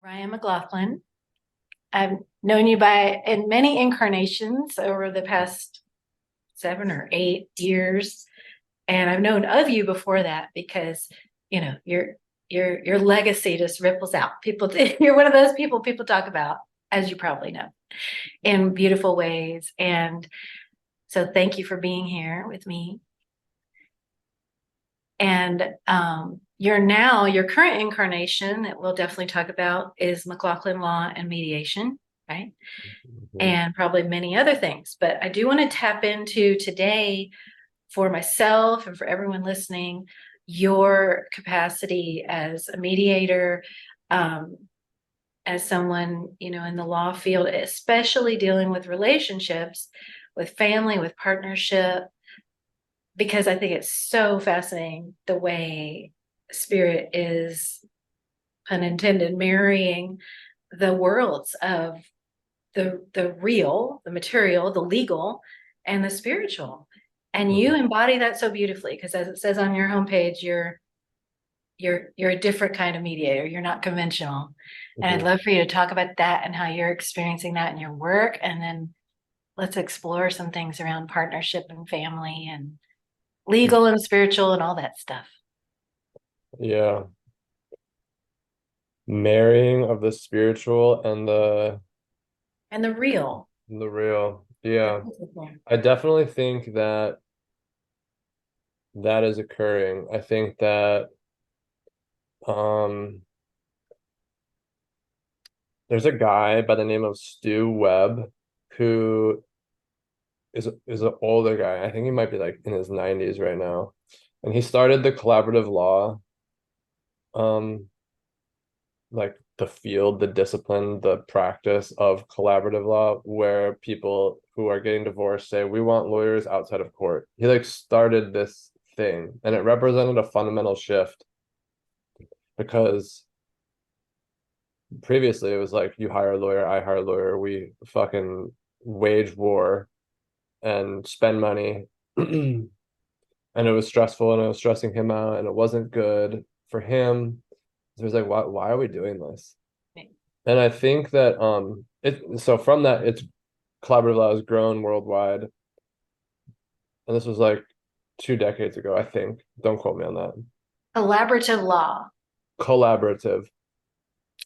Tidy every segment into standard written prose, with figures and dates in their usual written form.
Ryan McLaughlin. I've known you in many incarnations over the past 7 or 8 years, and I've known of you before that because your legacy just ripples out. People, you're one of those people talk about, as you probably know, in beautiful ways. And so, thank you for being here with me. And your current incarnation that we'll definitely talk about is McLaughlin Law and Mediation, right? And probably many other things. But I do want to tap into today, for myself and for everyone listening, your capacity as a mediator, as someone, in the law field, especially dealing with relationships, with family, with partnership, because I think it's so fascinating the way spirit is, pun intended, marrying the worlds of the real, the material, the legal, and the spiritual. And you embody that so beautifully, because as it says on your homepage, you're a different kind of mediator. You're not conventional. And I'd love for you to talk about that and how you're experiencing that in your work. And then let's explore some things around partnership and family and legal and spiritual and all that stuff. Yeah. Marrying of the spiritual and the real. real. Yeah. I definitely think that that is occurring. I think that there's a guy by the name of Stu Webb who is an older guy. I think he might be like in his 90s right now. And he started the collaborative law, like the field, the discipline, the practice of collaborative law, where people who are getting divorced say, we want lawyers outside of court. He like started this thing, and it represented a fundamental shift, because previously it was like, you hire a lawyer, I hire a lawyer, we fucking wage war and spend money. And it was stressful, and it was stressing him out, and it wasn't good for him. So it's like, why are we doing this? And I think that so from that, it's collaborative law has grown worldwide. And this was like 2 decades ago, I think. Don't quote me on that. Collaborative law. Collaborative.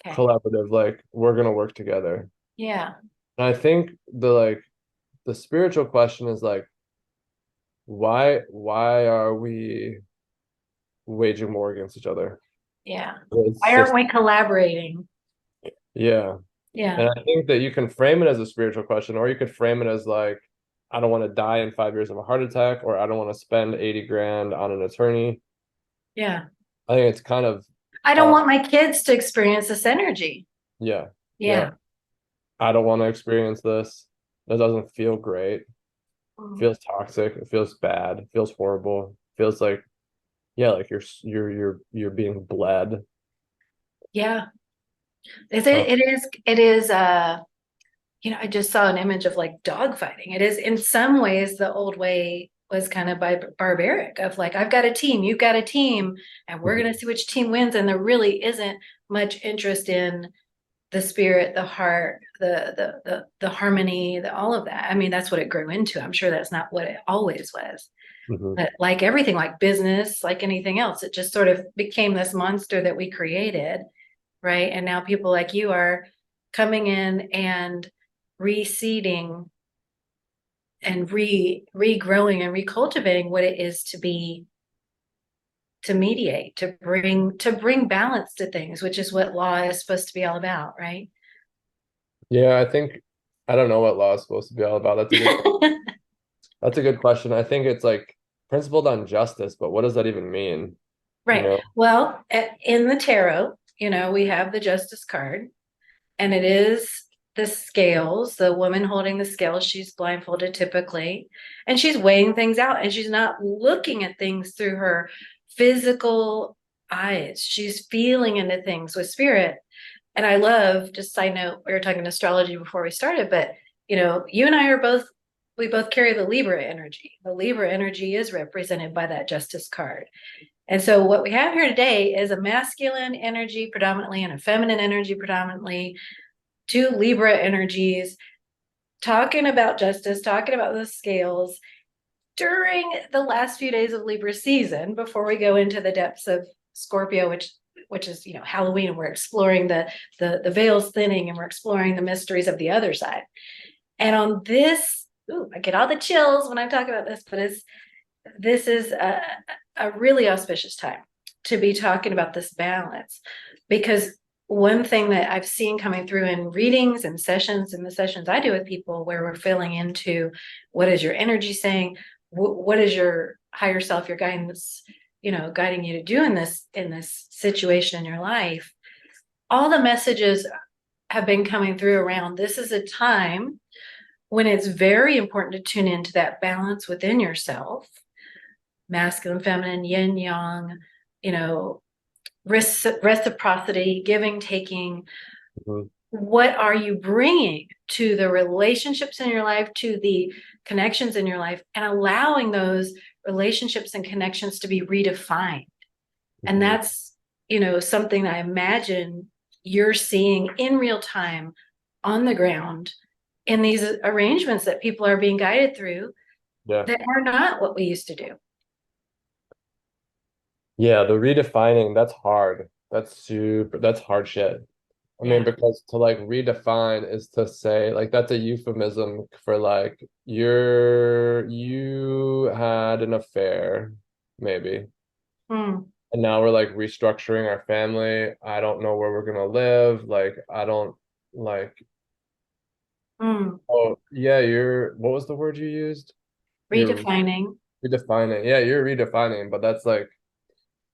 Okay. Collaborative, like we're gonna work together. Yeah. And I think the spiritual question is like, why are we waging war against each other? Yeah. It's Why aren't we collaborating? Yeah. Yeah. And I think that you can frame it as a spiritual question, or you could frame it as like, I don't want to die in 5 years of a heart attack, or I don't want to spend 80 grand on an attorney. Yeah. I think it's kind of I don't want my kids to experience this energy. Yeah. Yeah. I don't want to experience this. That doesn't feel great. It feels toxic. It feels bad. It feels horrible. It feels like, yeah, like you're being bled. Yeah. It is I just saw an image of like dog fighting. It is, in some ways, the old way was kind of barbaric, of like, I've got a team, you've got a team, and we're going to see which team wins. And there really isn't much interest in the spirit, the heart, the harmony, all of that. I mean, that's what it grew into. I'm sure that's not what it always was. But like everything, like business, like anything else, it just sort of became this monster that we created, right? And now people like you are coming in and reseeding and regrowing and recultivating what it is to mediate, to bring balance to things, which is what law is supposed to be all about, right? Yeah, I don't know what law is supposed to be all about. That's a good question. I think it's like principled on justice, but what does that even mean? Right. Well, in the tarot, we have the justice card, and it is the scales, the woman holding the scales. She's blindfolded typically, and she's weighing things out, and she's not looking at things through her physical eyes. She's feeling into things with spirit. And I love, just side note, we were talking astrology before we started, but you and I we both carry the Libra energy. The Libra energy is represented by that justice card. And so what we have here today is a masculine energy predominantly and a feminine energy predominantly, two Libra energies, talking about justice, talking about the scales during the last few days of Libra season before we go into the depths of Scorpio, which is, you know, Halloween, and we're exploring the veils thinning, and we're exploring the mysteries of the other side. And on this, I get all the chills when I talk about this, but this is a really auspicious time to be talking about this balance, because one thing that I've seen coming through in readings and sessions, and the sessions I do with people, where we're filling into what is your energy saying, what is your higher self, your guidance, you know, guiding you to do in this situation in your life. All the messages have been coming through around this is a time when it's very important to tune into that balance within yourself, masculine, feminine, yin, yang, you know, reciprocity, giving, taking. Mhm. What are you bringing to the relationships in your life, to the connections in your life, and allowing those relationships and connections to be redefined? And Mhm. that's, you know, something that I imagine you're seeing in real time on the ground in these arrangements that people are being guided through Yeah. that are not what we used to do. Yeah, the redefining, that's hard. That's hard shit. I mean, Yeah. because to like redefine is to say, like, that's a euphemism for like you had an affair, maybe. Mm, And now we're like restructuring our family. I don't know where we're gonna live. Like, I don't like, mm. oh yeah, what was the word you used? You're Redefining. redefining. Yeah, you're redefining, but that's Oh,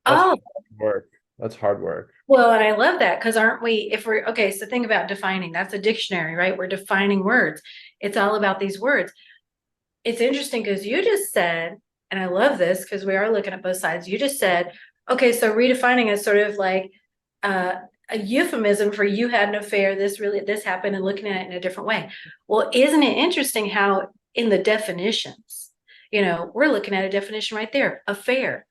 hard work. That's hard work. well, and I love that, because aren't we, if we're okay, so think about defining, that's a dictionary, right? We're defining words. It's all about these words. It's interesting because you just said, and I love this because we are looking at both sides. You just said, okay, so redefining is sort of like uh, a euphemism for you had an affair, this happened, and looking at it in a different way. Well, isn't it interesting how in the definitions, you know, we're looking at a definition right there, affair.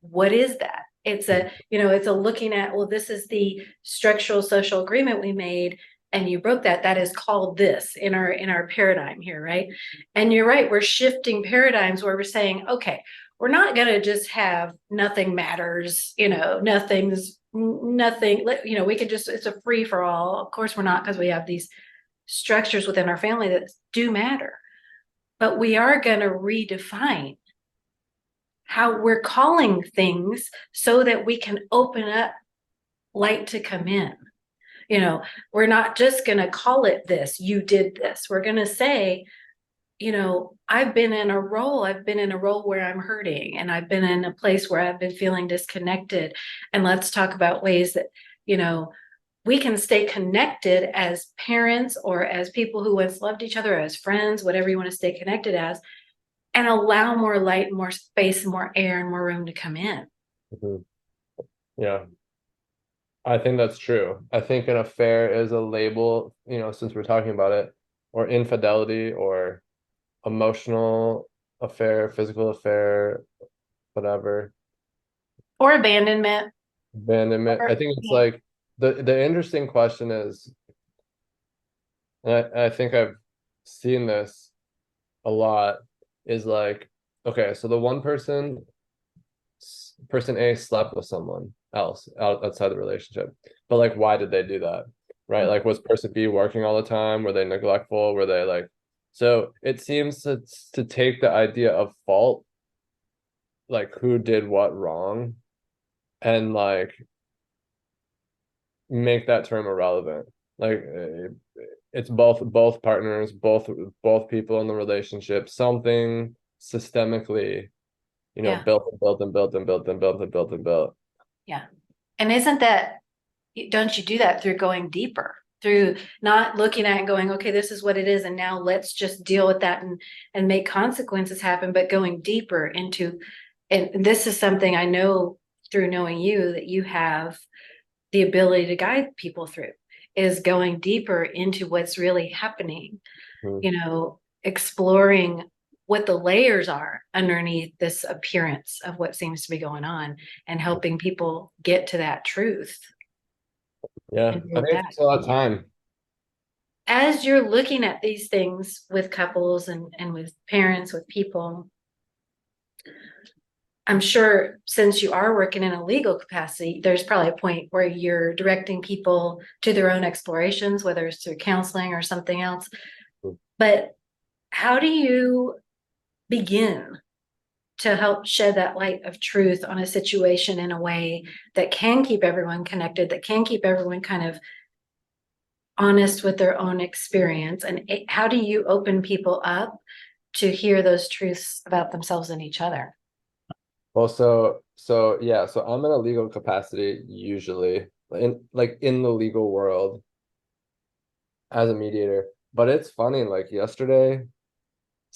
What is that? It's a, you know, it's a looking at, well, this is the structural social agreement we made, and you broke that. That is called this in our paradigm here, right? And you're right, we're shifting paradigms where we're saying, okay, we're not going to just have nothing matters, you know, nothing, you know, we could just, it's a free for all. Of course we're not, because we have these structures within our family that do matter, but we are going to redefine how we're calling things so that we can open up light to come in. You know, we're not just going to call it this, you did this. We're going to say, you know, I've been in a role where I'm hurting, and I've been in a place where I've been feeling disconnected. And let's talk about ways that, you know, we can stay connected as parents, or as people who once loved each other, as friends, whatever you want to stay connected as, and allow more light, more space, more air, and more room to come in. Mhm. Yeah. I think that's true. I think an affair is a label, since we're talking about it, or infidelity, or emotional affair, physical affair, whatever, Or abandonment. abandonment. I Or, think it's yeah. like the interesting question is, and I think I've seen this a lot, is like, okay, so the one person A slept with someone else outside the relationship, but like, why did they do that? Right? Like, was person B working all the time? Were they neglectful? Were they like, so it seems to take the idea of fault, like who did what wrong, and like make that term irrelevant. Like, it's both partners, both people in the relationship, something systemically, Yeah. built and built and built and built and built and built and built. Yeah. And isn't that, don't you do that through going deeper, through not looking at it and going, okay, this is what it is, and now let's just deal with that and make consequences happen, but going deeper into, and this is something I know through knowing you that you have the ability to guide people through, is going deeper into what's really happening, Mhm. you know, exploring what the layers are underneath this appearance of what seems to be going on, and helping people get to that truth Yeah, and I deal with think it that. takes a lot of time. As you're looking at these things with couples and with parents, with people, I'm sure since you are working in a legal capacity, there's probably a point where you're directing people to their own explorations, whether it's through counseling or something else. But how do you begin to help shed that light of truth on a situation in a way that can keep everyone connected, that can keep everyone kind of honest with their own experience? And how do you open people up to hear those truths about themselves and each other? Well, yeah, so I'm in a legal capacity usually in the legal world as a mediator. But it's funny, like yesterday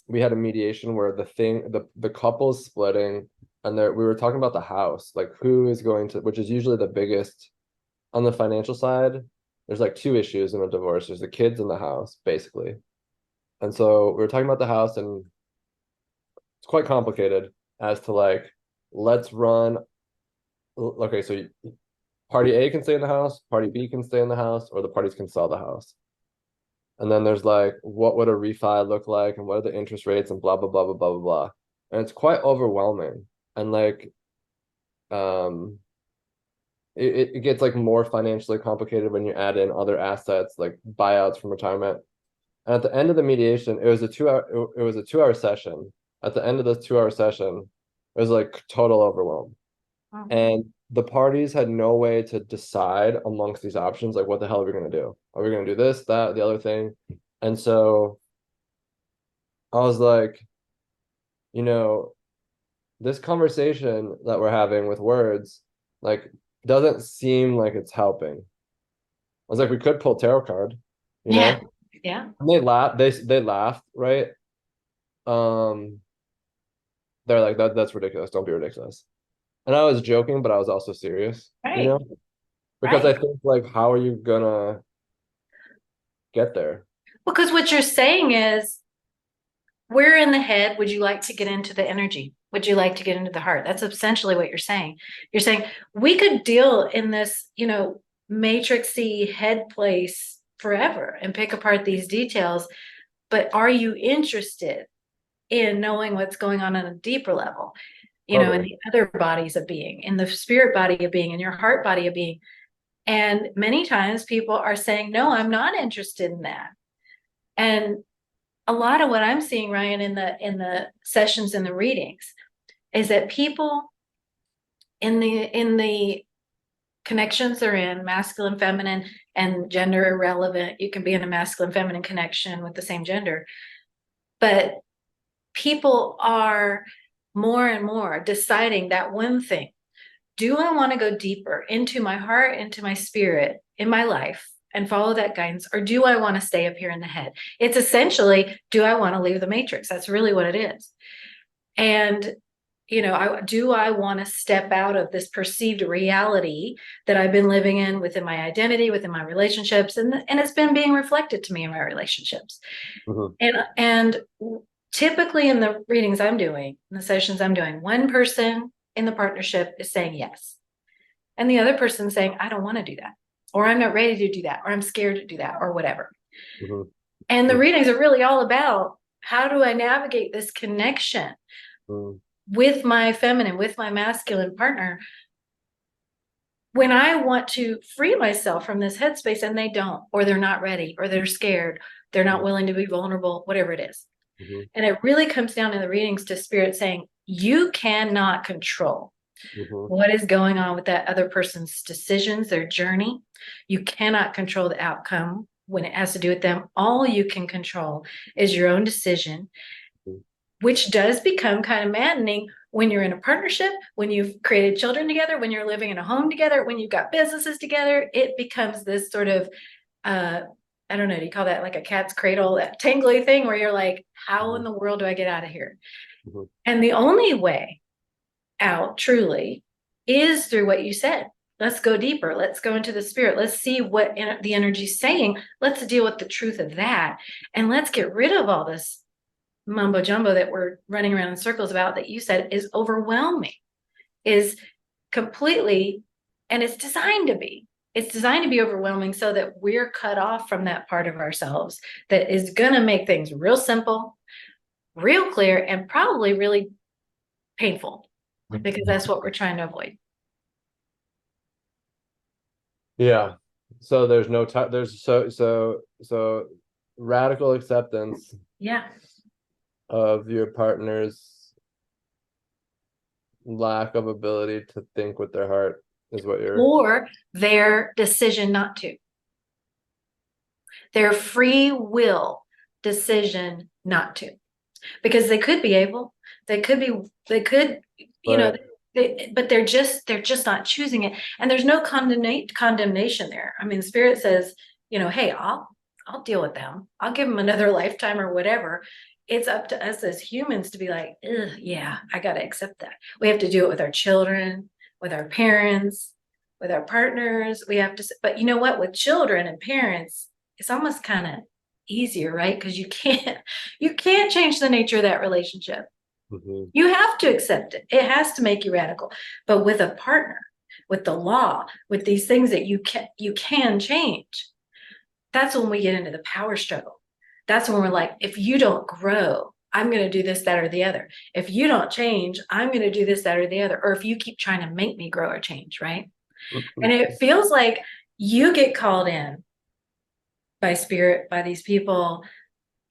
we had a mediation where the couple's splitting, and we were talking about the house, like who is going to, which is usually the biggest on the financial side. There's like two issues in a divorce. There's the kids and the house, basically. And so we were talking about the house, and it's quite complicated as to like, let's run. Okay, so party A can stay in the house, party B can stay in the house, or the parties can sell the house. And then there's like, what would a refi look like, and what are the interest rates, and blah blah blah blah blah blah blah. And it's quite overwhelming. And like, um, it gets like more financially complicated when you add in other assets like buyouts from retirement. And at the end of the mediation, it was a 2 hour session. At the end of the 2 hour session, it was like total overwhelm. And the parties had no way to decide amongst these options, like what the hell are we gonna do? Are we gonna do this, that, the other thing? And so I was like, you know, this conversation that we're having with words, like, doesn't seem like it's helping. I was like, we could pull tarot card, you Yeah. know? Yeah. And they laughed, right? Um, they're like, that's ridiculous. Don't be ridiculous. And I was joking, but I was also serious, you Right. know? Because I Right. think like, how are you gonna get there? Because what you're saying is, where in the head would you like to get into the energy? Would you like to get into the heart? That's essentially what you're saying. You're saying we could deal in this, matrixy head place forever and pick apart these details, but are you interested in knowing what's going on a deeper level? In Totally. the other bodies of being, in the spirit body of being, in your heart body of being. And many times people are saying, no, I'm not interested in that. And a lot of what I'm seeing, Ryan, in the sessions and the readings is that people in the connections they're in, masculine, feminine, and gender irrelevant. You can be in a masculine, feminine connection with the same gender. But people are more and more deciding that one thing. Do I want to go deeper into my heart, into my spirit, in my life, and follow that guidance? Or do I want to stay up here in the head? It's essentially, do I want to leave the matrix? That's really what it is. And, do I want to step out of this perceived reality that I've been living in within my identity, within my relationships, and it's been being reflected to me in my relationships. Mhm. And typically in the readings I'm doing, in the sessions I'm doing, one person in the partnership is saying yes. And the other person saying, I don't want to do that, or I'm not ready to do that, or I'm scared to do that, or whatever. Mhm. And the Mhm. readings are really all about, how do I navigate this connection Mhm. with my feminine, with my masculine partner, when I want to free myself from this headspace and they don't, or they're not ready, or they're scared, they're not willing to be vulnerable, whatever it is. Mhm. And it really comes down in the readings to spirit saying, you cannot control Mhm. what is going on with that other person's decisions, their journey. You cannot control the outcome when it has to do with them. All you can control is your own decision, Mhm. which does become kind of maddening when you're in a partnership, when you've created children together, when you're living in a home together, when you've got businesses together. It becomes this sort of, I don't know, do you call that like a cat's cradle, that tangly thing where you're like, how in Mhm. the world do I get out of here? Mhm. And the only way out truly is through what you said. Let's go deeper. Let's go into the spirit. Let's see what the energy is saying. Let's deal with the truth of that. And let's get rid of all this mumbo jumbo that we're running around in circles about that you said is overwhelming, is completely, and it's designed to be. It's designed to be overwhelming so that we're cut off from that part of ourselves that is going to make things real simple, real clear, and probably really painful, because that's what we're trying to avoid. Yeah. So there's no time. There's so radical acceptance Yeah. of your partner's lack of ability to think with their heart is what you're. Or their decision not to. Their free will decision not to. Because they could be able, they could, you know, but they're just not choosing it. And there's no condemnation there. I mean, Spirit says, you know, hey, I'll deal with them. I'll give them another lifetime or whatever. It's up to us as humans to be like, yeah, I got to accept that. We have to do it with our children, with our parents, with our partners. We have to, but you know what, with children and parents, it's almost kind of easier, right? Because you can't change the nature of that relationship. Mhm. You have to accept it. It has to make you radical. But with a partner, with the law, with these things that you can change, that's when we get into the power struggle. That's when we're like, if you don't grow, I'm going to do this, that, or the other. If you don't change, I'm going to do this, that, or the other. Or if you keep trying to make me grow or change, right? And it feels like you get called in by Spirit, by these people,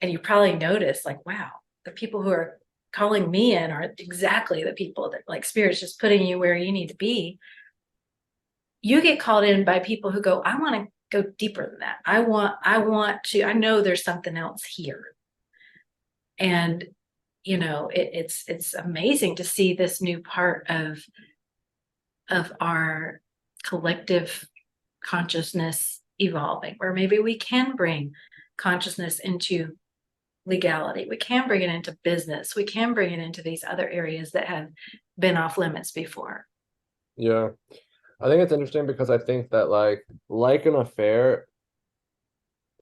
and you probably notice, like, wow, the people who are calling me in are exactly the people that, like, Spirit's just putting you where you need to be. You get called in by people who go, I want to go deeper than that. I want to, I know there's something else here. And, you know, it's amazing to see this new part of our collective consciousness evolving, where maybe we can bring consciousness into legality. We can bring it into business. We can bring it into these other areas that have been off limits before. Yeah. I think it's interesting because I think that like an affair,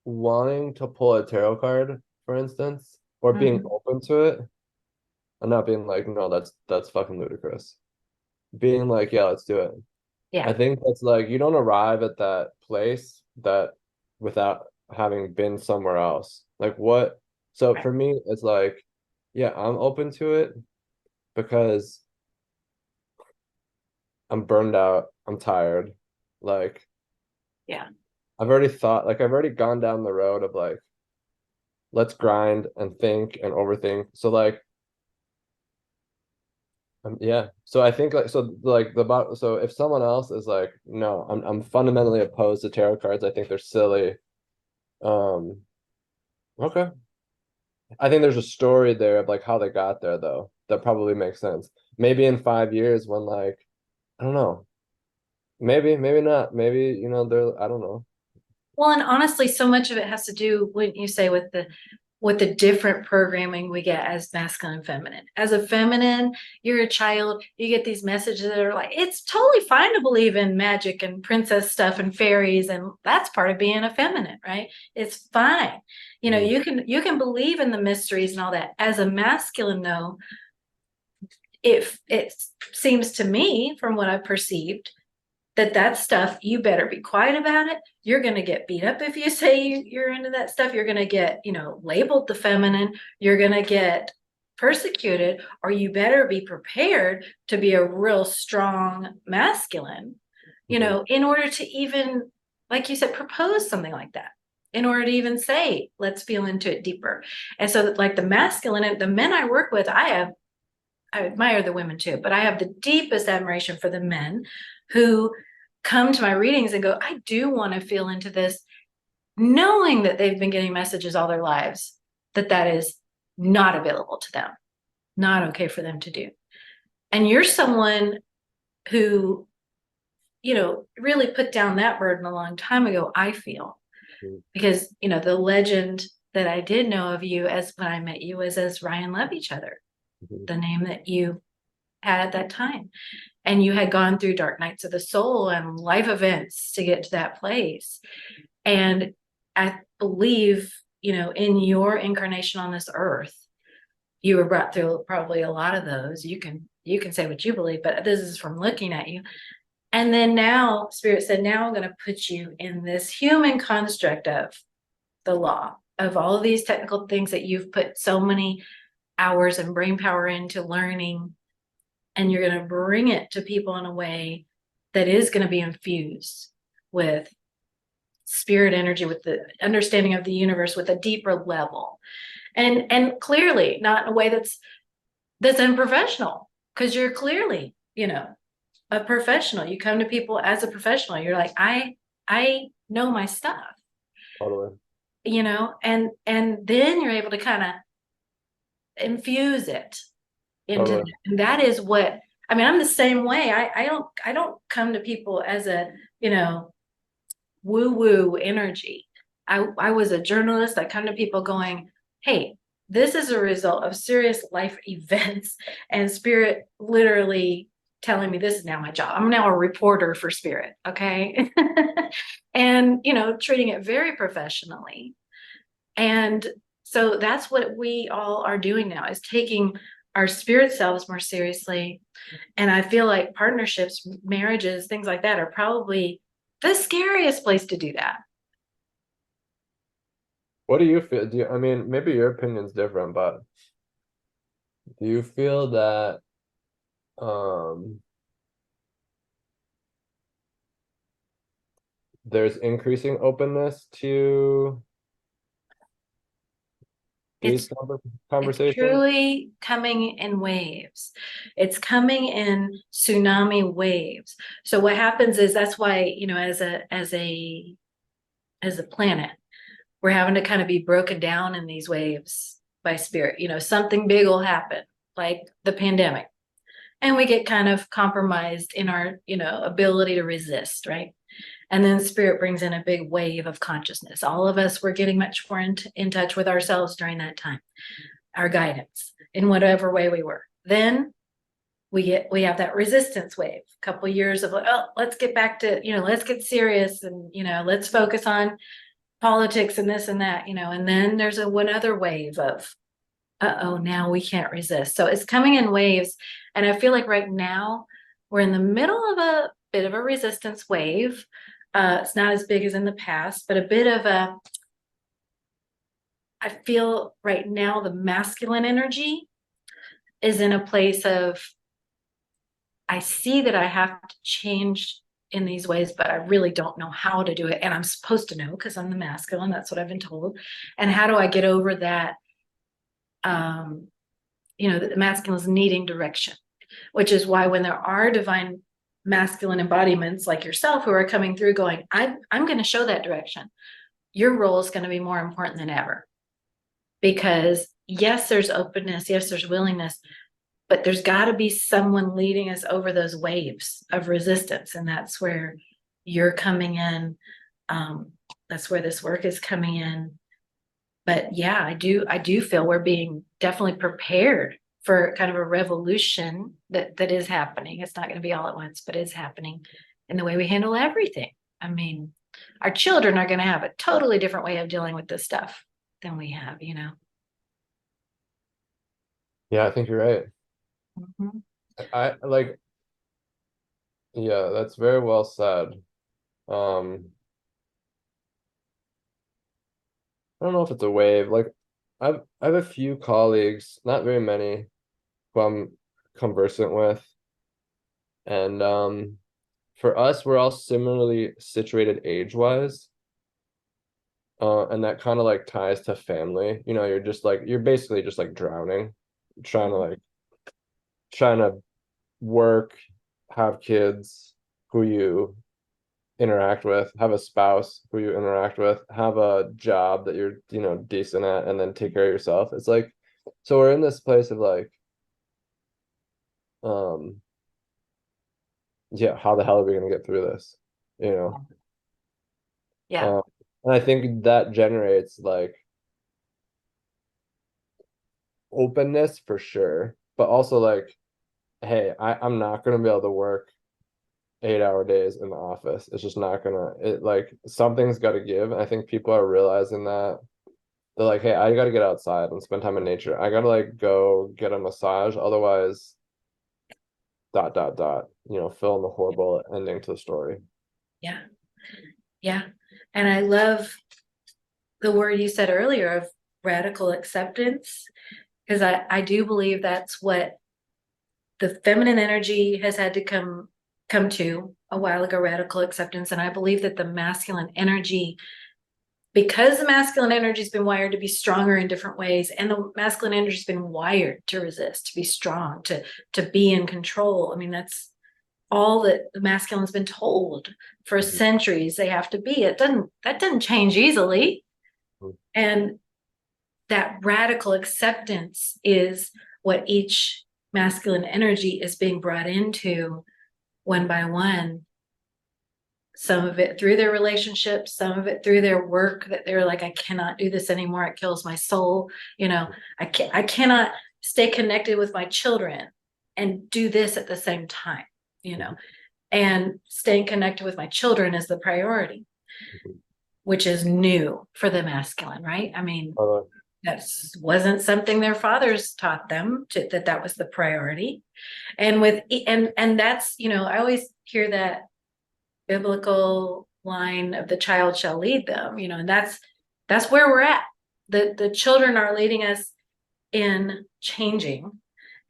wanting to pull a tarot card, for instance, or being open to it and not being like, no, that's fucking ludicrous. Being like, yeah, let's do it. Yeah. I think that's like you don't arrive at that place that without having been somewhere else. Like what? So Right. for me, it's like, yeah, I'm open to it because I'm burned out. I'm tired. Like Yeah. I've already gone down the road of like, let's grind and think and overthink. So like, yeah. So I think like, so like so if someone else is like, no, I'm fundamentally opposed to tarot cards. I think they're silly. Um, okay. I think there's a story there of like how they got there though. That probably makes sense. Maybe in 5 years when like, I don't know. Maybe not. Maybe, they're, I don't know. Well, and honestly, so much of it has to do, wouldn't you say, with the different programming we get as masculine and feminine. As a feminine, you're a child, you get these messages that are like, it's totally fine to believe in magic and princess stuff and fairies, and that's part of being a feminine, right? It's fine. You know, you can believe in the mysteries and all that. As a masculine, though, it seems to me, from what I've perceived, that stuff, you better be quiet about it. You're going to get beat up if you say you're into that stuff. You're going to get, labeled the feminine. You're going to get persecuted, or you better be prepared to be a real strong masculine, in order to even, like you said, propose something like that, in order to even say, let's feel into it deeper. And so like the masculine, the men I work with, I admire the women too, but I have the deepest admiration for the men who come to my readings and go, I do want to feel into this, knowing that they've been getting messages all their lives that is not available to them, not okay for them to do. And you're someone who, really put down that burden a long time ago, I feel, because, the legend that I did know of you as when I met you was as Ryan Love Each Other, the name that you had at that time. And you had gone through dark nights of the soul and life events to get to that place. And I believe, in your incarnation on this earth, you were brought through probably a lot of those. You can say what you believe, but this is from looking at you. And then now Spirit said, now I'm going to put you in this human construct of the law, of all of these technical things that you've put so many hours and brain power into learning, and you're going to bring it to people in a way that is going to be infused with spirit energy, with the understanding of the universe, with a deeper level, and clearly not in a way that's unprofessional, because you're clearly, a professional. You come to people as a professional. You're like, I know my stuff, Totally. And then you're able to kind of infuse it into Totally. that. And that is what, I mean, I'm the same way. I don't come to people as a, woo-woo energy. I was a journalist. I come to people going, hey, this is a result of serious life events, and Spirit literally telling me this is now my job. I'm now a reporter for Spirit, okay? And, treating it very professionally. And so that's what we all are doing now, is taking our spirit selves more seriously. And I feel like partnerships, marriages, things like that are probably the scariest place to do that. What do you feel? I mean, maybe your opinion's different, but do you feel that um there's increasing openness to these It's it's conversations? truly coming in waves. It's coming in tsunami waves. So what happens is, that's why, as a planet, we're having to kind of be broken down in these waves by Spirit. Something big will happen, like the pandemic, and we get kind of compromised in our, ability to resist, right? And then Spirit brings in a big wave of consciousness. All of us were getting much more in touch with ourselves during that time, our guidance in whatever way we were. Then we have that resistance wave, a couple of years of, oh, let's get back to, let's get serious, and let's focus on politics and this and that, and then there's one other wave of, uh-oh, now we can't resist. So it's coming in waves. And I feel like right now we're in the middle of a bit of a resistance wave. It's not as big as in the past, but a bit of I feel right now the masculine energy is in a place of, I see that I have to change in these ways, but I really don't know how to do it. And I'm supposed to know, because I'm the masculine. That's what I've been told. And how do I get over that? The masculine is needing direction, which is why when there are divine masculine embodiments like yourself who are coming through going, I'm going to show that direction, your role is going to be more important than ever. Because yes, there's openness, yes, there's willingness, but there's got to be someone leading us over those waves of resistance. And that's where you're coming in. That's where this work is coming in. But yeah, I do feel we're being definitely prepared for kind of a revolution that is happening. It's not going to be all at once, but it's happening in the way we handle everything. I mean, our children are going to have a totally different way of dealing with this stuff than we have. Yeah, I think you're right. Mhm. I like, yeah, that's very well said. Um, I don't know if it's a wave. Like, I have a few colleagues, not very many, who I'm conversant with, and for us, we're all similarly situated age-wise. And that kind of like ties to family. You're basically just like drowning, trying to like trying to work, have kids who you interact with, have a spouse who you interact with, have a job that you're, decent at, and then take care of yourself. It's like, so we're in this place of like, um, yeah, how the hell are we gonna get through this? You know? Yeah. Um, and I think that generates like openness for sure, but also like, hey, I'm not gonna be able to work 8-hour days in the office. It's just not gonna, it like something's gotta give. And I think people are realizing that they're like, hey, I gotta get outside and spend time in nature. I gotta like go get a massage. Otherwise, dot, dot, dot, fill in the horrible ending to the story. Yeah. Yeah. And I love the word you said earlier of radical acceptance, because I do believe that's what the feminine energy has had to come to a while ago, radical acceptance. And I believe that the masculine energy, because the masculine energy has been wired to be stronger in different ways, and the masculine energy has been wired to resist, to be strong, to be in control. I mean, that's all that the masculine has been told for centuries they have to be. That doesn't change easily. And that radical acceptance is what each masculine energy is being brought into one by one. Some of it through their relationships, some of it through their work, that they're like, I cannot do this anymore. It kills my soul. I cannot stay connected with my children and do this at the same time, and staying connected with my children is the priority, which is new for the masculine, right? I mean, that wasn't something their fathers taught them that was the priority. And that's, I always hear that biblical line of the child shall lead them, and that's where we're at. The children are leading us in changing.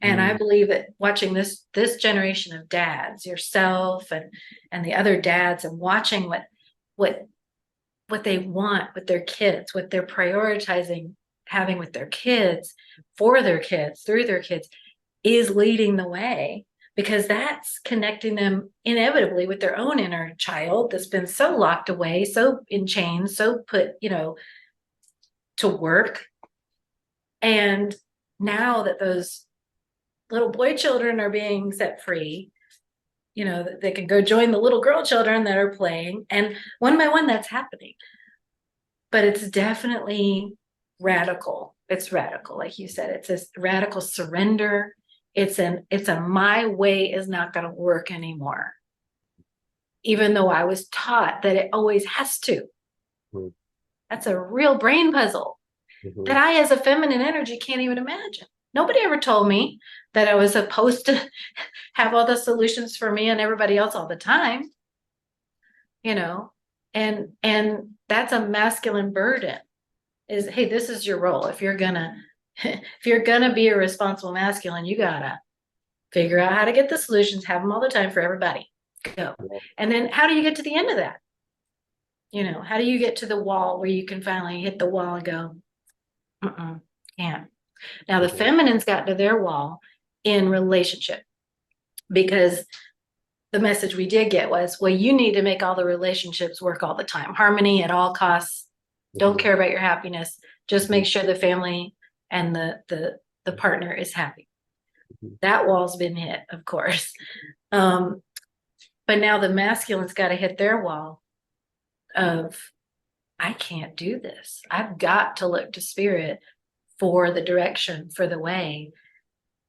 And I believe that watching this generation of dads, yourself and the other dads, and watching what they want with their kids, what they're prioritizing having with their kids, for their kids, through their kids, is leading the way, because that's connecting them inevitably with their own inner child that's been so locked away, so in chains, so put, to work. And now that those little boy children are being set free, that they can go join the little girl children that are playing, and one by one that's happening. But it's definitely radical. It's radical, like you said. It's a radical surrender. It's a my way is not going to work anymore, even though I was taught that it always has to. That's a real brain puzzle that I, as a feminine energy, can't even imagine. Nobody ever told me that I was supposed to have all the solutions for me and everybody else all the time, and that's a masculine burden. Is, hey, this is your role. If you're gonna be a responsible masculine, you gotta figure out how to get the solutions, have them all the time for everybody. Go. And then how do you get to the end of that? How do you get to the wall where you can finally hit the wall and go, can't. Now the feminine's got to their wall in relationship, because the message we did get was, well, you need to make all the relationships work all the time. Harmony at all costs. Don't care about your happiness. Just make sure the family and the partner is happy. That wall's been hit, of course. But now the masculine's got to hit their wall of, I can't do this. I've got to look to spirit for the direction, for the way.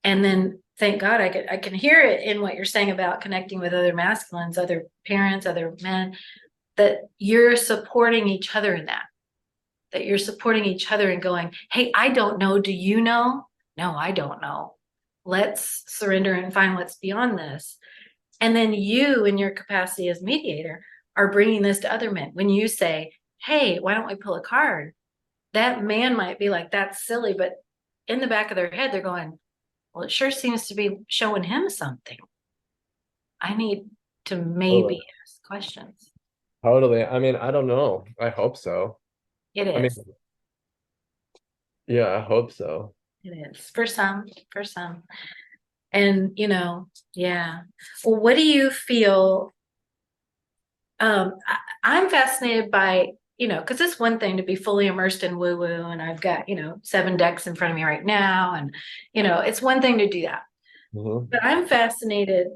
And then thank God I can hear it in what you're saying about connecting with other masculines, other parents, other men, that you're supporting each other in that you're supporting each other and going, hey, I don't know. Do you know? No, I don't know. Let's surrender and find what's beyond this. And then you, in your capacity as mediator, are bringing this to other men. When you say, hey, why don't we pull a card? That man might be like, that's silly. But in the back of their head, they're going, well, it sure seems to be showing him something. I need to maybe ask questions. Totally. I mean, I don't know. I hope so. It is. I mean, yeah, I hope so. It is for some. And, yeah. Well, what do you feel? I'm fascinated by, because it's one thing to be fully immersed in woo-woo, and I've got, 7 decks in front of me right now. And, it's one thing to do that. But I'm fascinated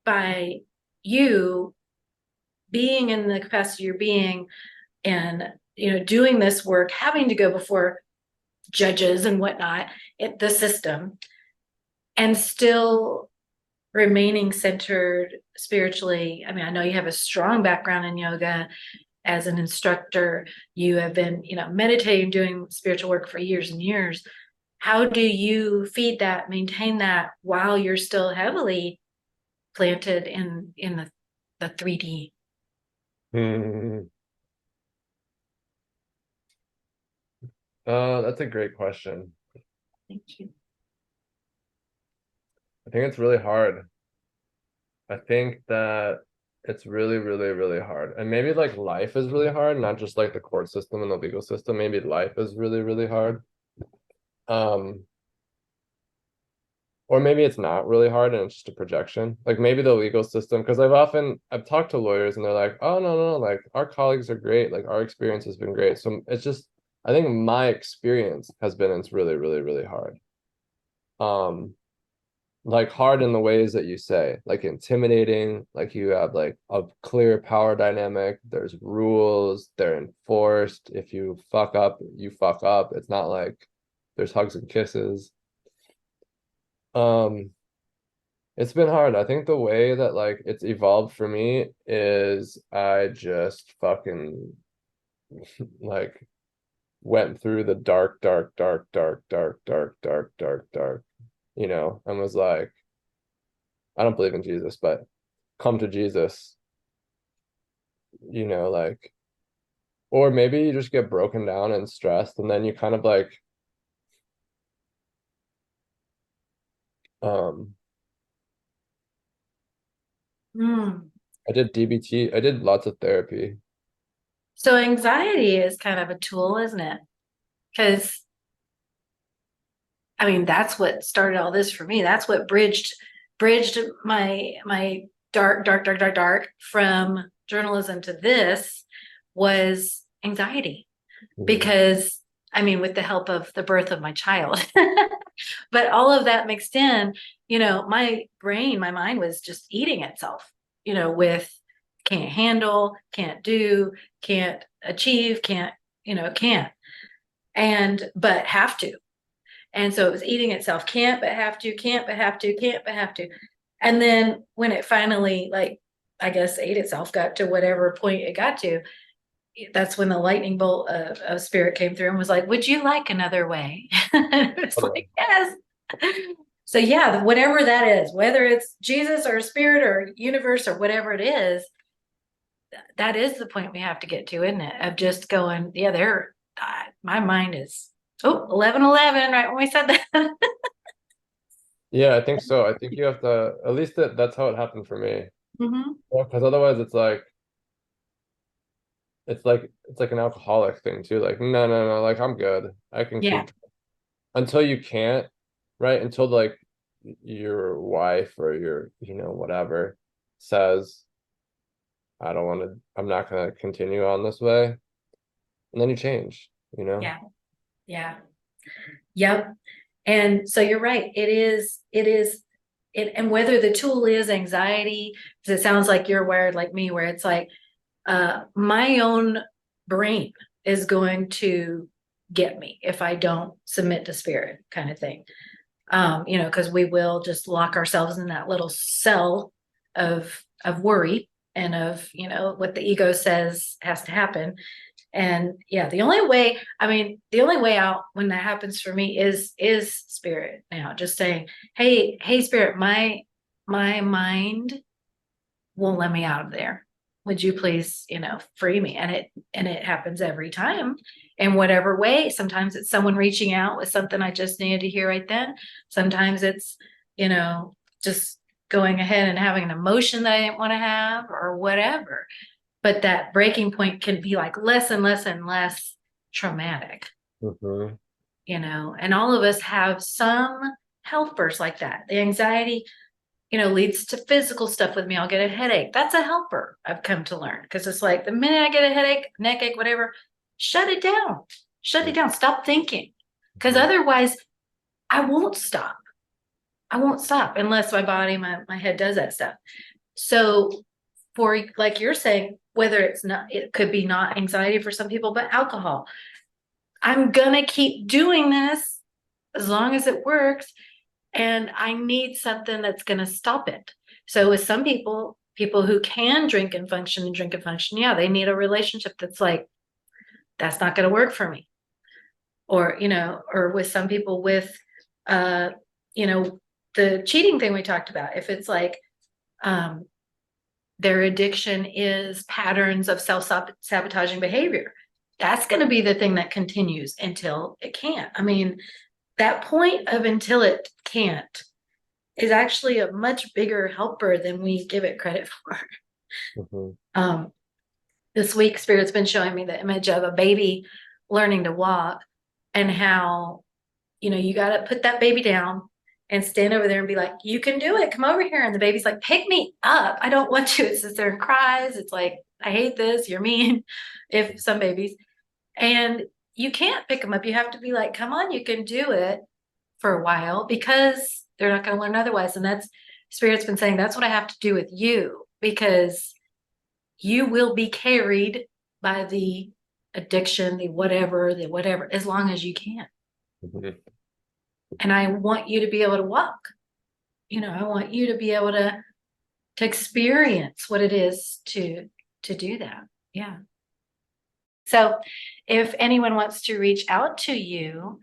by you being in the capacity you're being, and, doing this work, having to go before judges and whatnot, the system, and still remaining centered spiritually. I mean, I know you have a strong background in yoga, as an instructor, you have been, meditating, doing spiritual work for years and years. How do you feed that, maintain that while you're still heavily planted in the 3D? Hmm. That's a great question. Thank you. I think it's really hard. I think that it's really, really, really hard. And maybe like life is really hard, not just like the court system and the legal system. Maybe life is really, really hard. Um, or maybe it's not really hard and it's just a projection. Like maybe the legal system, because I've talked to lawyers and they're like, oh no, like our colleagues are great, like our experience has been great. So it's just, I think my experience has been it's really, really, really hard. Like hard in the ways that you say, like intimidating, like you have like a clear power dynamic, there's rules, they're enforced. If you fuck up, you fuck up. It's not like there's hugs and kisses. Um, it's been hard. I think the way that like it's evolved for me is I just fucking like went through the dark, dark, dark, dark, dark, dark, dark, dark, dark, and was like, I don't believe in Jesus, but come to Jesus, like, or maybe you just get broken down and stressed, and then you kind of like, um, I did DBT, I did lots of therapy. So anxiety is kind of a tool, isn't it? Because I mean, that's what started all this for me. That's what bridged my dark, dark, dark, dark, dark from journalism to this was anxiety. Because I mean, with the help of the birth of my child, but all of that mixed in, my brain, my mind was just eating itself, with can't handle, can't do, can't achieve, can't, but have to. And so it was eating itself, can't, but have to, can't, but have to, can't, but have to. And then when it finally, like, I guess, ate itself, got to whatever point it got to, that's when the lightning bolt of spirit came through and was like, would you like another way? It's like, yes. So yeah, whatever that is, whether it's Jesus or spirit or universe or whatever it is, that is the point we have to get to, isn't it? Of just going, yeah, my mind is 11:11 right when we said that. Yeah, I think so. I think you have to, at least that's how it happened for me. Mm-hmm. Because otherwise it's like an alcoholic thing too. Like, no, like I'm good. I can Yeah. keep until you can't, right? Until like your wife or your, whatever says, I don't want to, I'm not gonna continue on this way. And then you change, Yeah. Yeah. Yep. And so you're right. And whether the tool is anxiety, because it sounds like you're wired like me, where it's like, my own brain is going to get me if I don't submit to spirit, kind of thing. Because we will just lock ourselves in that little cell of worry and of, what the ego says has to happen. And yeah, the only way out when that happens for me is spirit now, just saying, hey, spirit, my mind won't let me out of there. Would you please, free me? And it happens every time in whatever way. Sometimes it's someone reaching out with something I just needed to hear right then. Sometimes it's, just going ahead and having an emotion that I didn't want to have or whatever. But that breaking point can be like less and less and less traumatic, Mm-hmm. And all of us have some helpers like that. The anxiety, leads to physical stuff with me. I'll get a headache. That's a helper, I've come to learn, because it's like the minute I get a headache, neck ache, whatever, shut it down. Shut it down. Stop thinking. Because otherwise I won't stop. I won't stop unless my body, my head does that stuff. So for, like you're saying, whether it could be not anxiety for some people, but alcohol. I'm gonna keep doing this as long as it works. And I need something that's going to stop it. So with some people, people who can drink and function, yeah, they need a relationship that's like, that's not going to work for me. Or, or with some people with, you know, the cheating thing we talked about, if it's like, their addiction is patterns of self-sabotaging behavior, that's going to be the thing that continues until it can't. I mean, that point of until it can't is actually a much bigger helper than we give it credit for. This week, Spirit's been showing me the image of a baby learning to walk, and how, you got to put that baby down and stand over there and be like, you can do it. Come over here. And the baby's like, pick me up. I don't want to. It sits there and cries. It's like, I hate this. You're mean. If some babies, and you can't pick them up. You have to be like, come on, you can do it for a while, because they're not going to learn otherwise. And that's, Spirit's been saying, that's what I have to do with you, because you will be carried by the addiction, the whatever, as long as you can. And I want you to be able to walk. I want you to be able to experience what it is to do that. Yeah. So if anyone wants to reach out to you,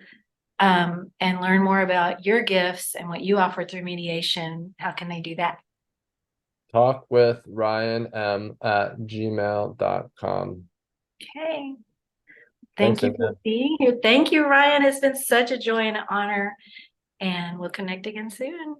and learn more about your gifts and what you offer through mediation, how can they do that? Talk with Ryan m@gmail.com. Okay. Thanks, Thank you for being here. Thank you, Ryan. It's been such a joy and an honor, and we'll connect again soon.